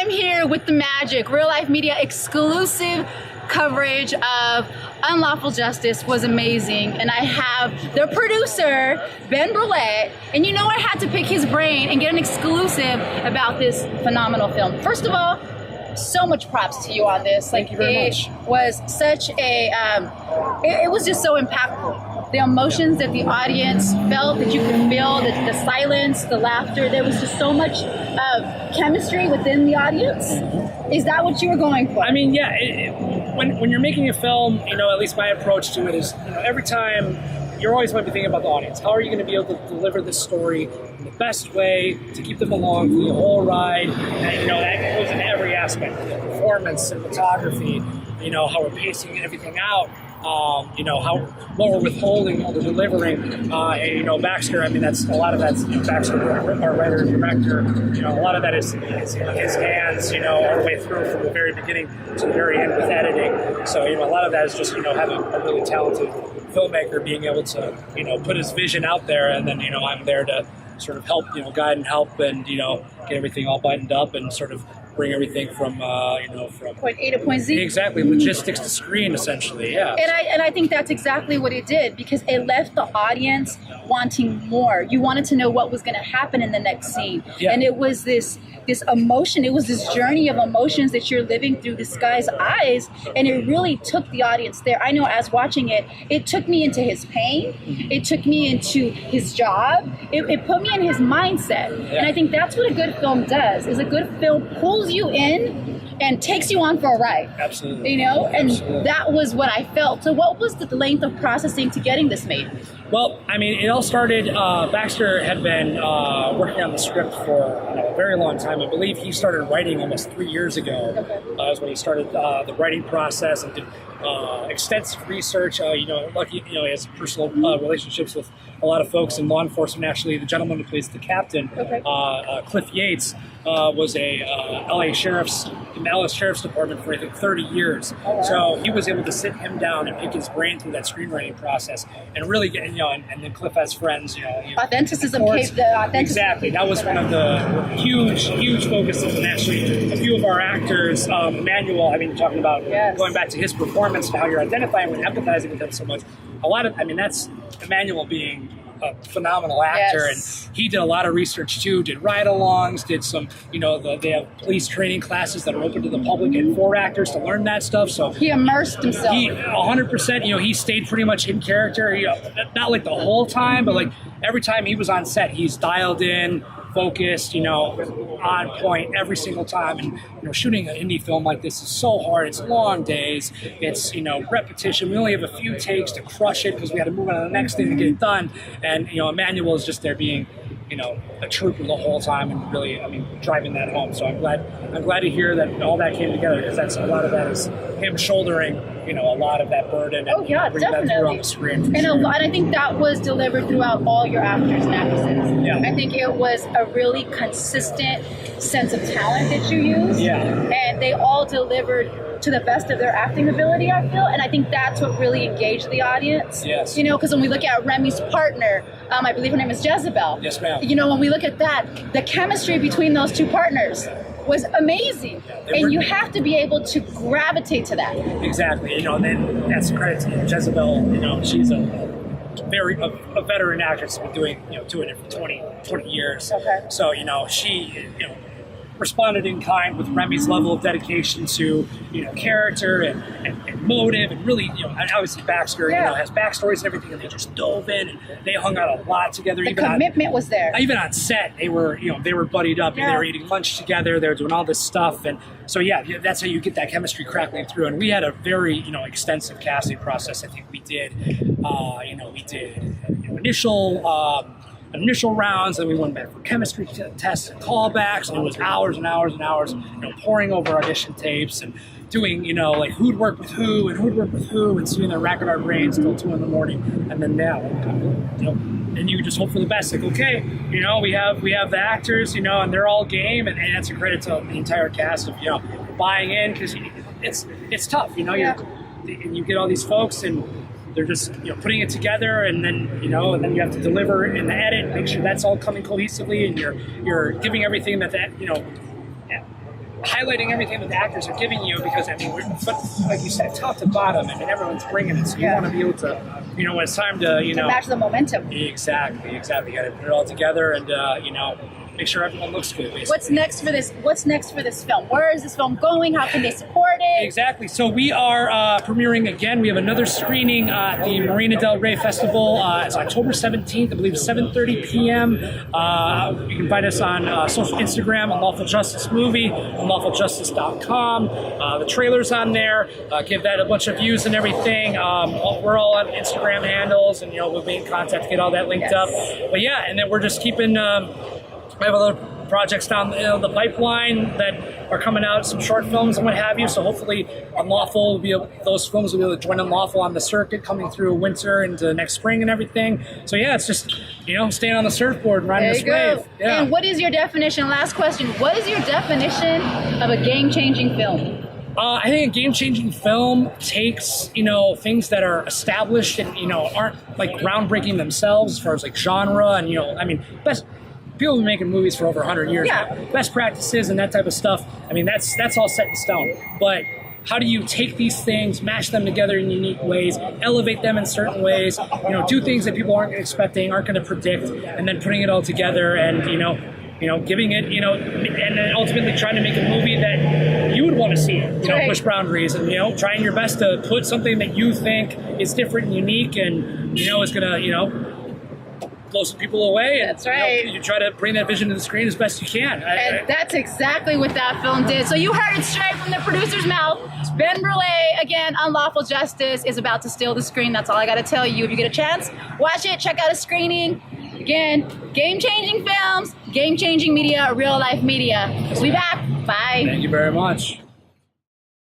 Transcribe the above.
I'm here with the magic. Real Life Media exclusive coverage of Unlawful Justice was amazing. And I have the producer, Brouillette, and you know I had to pick his brain and get an exclusive about this phenomenal film. First of all, so much props to you on this. Thank you very much. It was such a, it was just so impactful. The emotions that the audience felt, that you could feel, the silence, the laughter, there was just so much chemistry within the audience. Is that what you were going for? I mean, yeah, when you're making a film, you know, at least my approach to it is, you know, every time you're always going to be thinking about the audience. How are you going to be able to deliver this story in the best way to keep them along for the whole ride? And, you know, that goes in every aspect, the performance, cinematography, you know, how we're pacing everything out. You know, what we're withholding, what we're delivering, and, you know, Baxter, I mean, that's a lot of that's, you know, Baxter, our writer and director, you know, a lot of that is his hands, you know, all the way through from the very beginning to the very end with editing. So, you know, a lot of that is just, you know, having a really talented filmmaker being able to, you know, put his vision out there, and then, you know, I'm there to sort of help, you know, guide and help and, you know, get everything all buttoned up and sort of bring everything from, you know, from point A to point Z. Exactly, logistics to screen, essentially, yeah. And I think that's exactly what it did, because it left the audience wanting more. You wanted to know what was going to happen in the next scene. Yeah. And it was this emotion, it was this journey of emotions that you're living through this guy's eyes, and it really took the audience there. I know as watching it, it took me into his pain, it took me into his job, it put me in his mindset. Yeah. And I think that's what a good film does, is a good film pulls you in and takes you on for a ride. Absolutely. You know, and Absolutely. that was what I felt. So what was the length of processing to getting this made? Well, I mean, it all started, Baxter had been working on the script for, you know, a very long time. I believe he started writing almost 3 years ago. Okay. That was when he started the writing process and did extensive research. You know, lucky, you know, he has personal relationships with a lot of folks in law enforcement. Actually, the gentleman who plays the captain, Okay. Cliff Yates, was a LA Sheriff's in the LA Sheriff's Department for I think 30 years. Oh, wow. So he was able to sit him down and pick his brain through that screenwriting process and really get, you know, and then Cliff has friends, you know. Authenticism, of course. the authenticity. Exactly. That was one of the huge focuses, and actually a few of our actors, Emmanuel, I mean, talking about Yes. going back to his performance and how you're identifying with, empathizing with him so much. A lot of, I mean, that's Emmanuel being a phenomenal actor, Yes. and he did a lot of research too, did ride-alongs, did some, you know, they have police training classes that are open to the public and for actors to learn that stuff. So He immersed himself. he 100%, you know, he stayed pretty much in character, you know, not like the whole time, but like every time he was on set, he's dialed in, focused, you know, on point every single time. And, you know, shooting an indie film like this is so hard. It's long days. It's, you know, repetition. We only have a few takes to crush it because we had to move on to the next thing to get it done. And, you know, Emmanuel is just there being, you know, a trooper the whole time and really, I mean, driving that home. So I'm glad to hear that all that came together, because that's a lot of that is him shouldering, you know, a lot of that burden and yeah, bringing that through definitely. on the screen. For And sure. I think that was delivered throughout all your actors and actresses. Yeah. I think it was a really consistent sense of talent that you used. Yeah. And they all delivered to the best of their acting ability, I feel. And I think that's what really engaged the audience. Yes. You know, because when we look at Remy's partner, I believe her name is Jezebel. Yes, ma'am. You know, when we look at that, the chemistry between those two partners was amazing. And you have to be able to gravitate to that. Exactly. You know, and then that's credit to Jezebel. You know, she's a veteran actress, been doing it for 20 years. Okay. So, you know, she, you know, responded in kind with Remy's level of dedication to, you know, character and motive, and really, you know, and obviously Baxter, you know, has backstories and everything, and they just dove in and they hung out a lot together. The commitment was there. Even on set, they were buddied up, and they were eating lunch together. They were doing all this stuff, and so yeah, that's how you get that chemistry crackling through. And we had a very, you know, extensive casting process. I think we did, initial rounds, and we went back for chemistry tests and callbacks, and it was hours and hours and hours, you know, poring over audition tapes and doing, you know, like who'd work with who and sitting there racking our brains till 2 a.m. And then now, you know, and you just hope for the best. Like, okay, you know, we have the actors, you know, and they're all game, and that's a credit to the entire cast of, you know, buying in, because it's tough, you know, and you get all these folks and they're just, you know, putting it together, and then, you know, and then you have to deliver in the edit, make sure that's all coming cohesively, and you're giving everything that, you know, highlighting everything that the actors are giving you, because I mean, but like you said, top to bottom, I mean, everyone's bringing it, so you want to be able to, you know, when it's time to, you know, match the momentum. Exactly. You got to put it all together and, you know, make sure everyone looks good, basically. What's next for this? What's next for this film? Where is this film going? How can they support it? Exactly. So we are premiering again. We have another screening at the Marina del Rey Festival. It's October 17th, I believe, 7:30 p.m. You can find us on social Instagram, Unlawful Justice Movie, unlawfuljustice.com. The trailer's on there. Give that a bunch of views and everything. We're all on Instagram handles, and, you know, we'll be in contact to get all that linked up. But yeah, and then we're just keeping... I have other projects down the pipeline that are coming out, some short films and what have you. So hopefully, Unlawful will be able, those films will be able to join Unlawful on the circuit coming through winter into next spring and everything. So yeah, it's just, you know, staying on the surfboard and riding this wave. Yeah. And what is your definition? Last question. What is your definition of a game-changing film? I think a game-changing film takes, you know, things that are established and, you know, aren't like groundbreaking themselves as far as like genre and, you know, I mean, people have been making movies for over 100 years now. Best practices and that type of stuff, I mean, that's all set in stone. But how do you take these things, mash them together in unique ways, elevate them in certain ways, you know, do things that people aren't expecting, aren't going to predict, and then putting it all together and, you know, giving it, you know, and then ultimately trying to make a movie that you would want to see, you know, push boundaries and, you know, trying your best to put something that you think is different and unique and, you know, is going to, you know, blow some people away. And, that's right. You try to bring that vision to the screen as best you can. And that's exactly what that film did. So you heard it straight from the producer's mouth. Ben Brouillette, again, Unlawful Justice, is about to steal the screen. That's all I got to tell you. If you get a chance, watch it. Check out a screening. Again, game-changing films, game-changing media, real-life media. We'll be back. Bye. Thank you very much.